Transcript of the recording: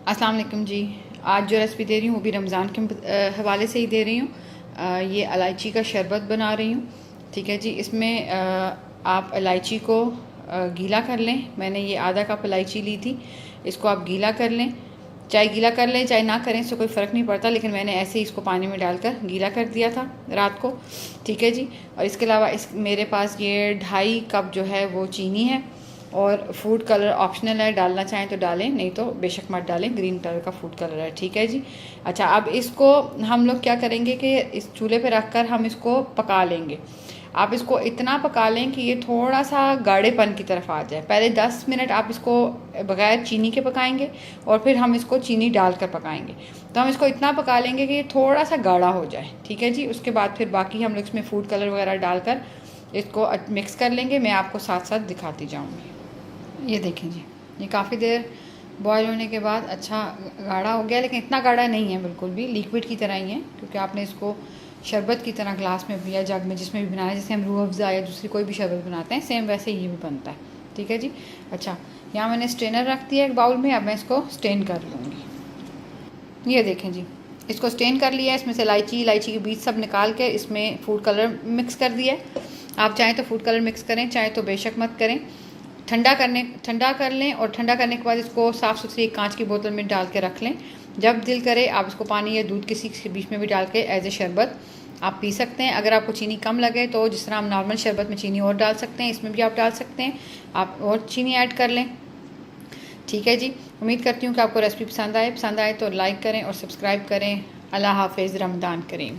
अस्सलाम वालेकुम जी। आज जो रेसिपी दे रही हूँ वो भी रमज़ान के हवाले से ही दे रही हूँ। ये इलायची का शरबत बना रही हूँ। ठीक है जी। इसमें आप इलायची को गीला कर लें। मैंने ये आधा कप इलायची ली थी, इसको आप गीला कर लें। चाहे गीला कर लें चाहे ना करें, इससे कोई फ़र्क नहीं पड़ता, लेकिन मैंने ऐसे ही इसको पानी में डालकर गीला कर दिया था रात को। ठीक है जी। और इसके अलावा मेरे पास ये 2.5 कप जो है वो चीनी है, और फूड कलर ऑप्शनल है, डालना चाहें तो डालें, नहीं तो बेशक मत डालें। ग्रीन कलर का फूड कलर है। ठीक है जी। अच्छा, अब इसको हम लोग क्या करेंगे कि इस चूल्हे पे रखकर हम इसको पका लेंगे। आप इसको इतना पका लें कि ये थोड़ा सा गाढ़ेपन की तरफ आ जाए। पहले 10 मिनट आप इसको बगैर चीनी के पकाएंगे और फिर हम इसको चीनी डालकर पकाएंगे। तो हम इसको इतना पका लेंगे कि ये थोड़ा सा गाढ़ा हो जाए। ठीक है जी। उसके बाद फिर बाकी हम लोग इसमें फूड कलर वगैरह डालकर इसको मिक्स कर लेंगे। मैं आपको साथ साथ दिखाती जाऊँगी। ये देखें जी, ये काफ़ी देर बॉयल होने के बाद अच्छा गाढ़ा हो गया, लेकिन इतना गाढ़ा नहीं है, बिल्कुल भी लिक्विड की तरह ही है, क्योंकि आपने इसको शरबत की तरह ग्लास में या जग में जिसमें भी बनाना है, जैसे हम रूह अफ़ज़ा या दूसरी कोई भी शरबत बनाते हैं, सेम वैसे ये भी बनता है। ठीक है जी। अच्छा, यहाँ मैंने स्ट्रेनर रख दिया एक बाउल में। अब मैं इसको स्ट्रेन कर लूँगी। ये देखें जी, इसको स्ट्रेन कर लिया। इसमें से इलायची के बीज सब निकाल के इसमें फूड कलर मिक्स कर दिया। आप चाहें तो फूड कलर मिक्स करें, चाहे तो बेशक मत करें। ठंडा कर लें, और ठंडा करने के बाद इसको साफ़ सुथरी एक कांच की बोतल में डाल के रख लें। जब दिल करे आप इसको पानी या दूध किसी के बीच में भी डाल के एज ए शरबत आप पी सकते हैं। अगर आपको चीनी कम लगे तो जिस तरह हम नॉर्मल शरबत में चीनी और डाल सकते हैं, इसमें भी आप डाल सकते हैं, आप और चीनी ऐड कर लें। ठीक है जी। उम्मीद करती हूँ कि आपको रेसिपी पसंद आए तो लाइक करें और सब्सक्राइब करें। अल्लाह हाफ़िज़। रमज़ान करीम।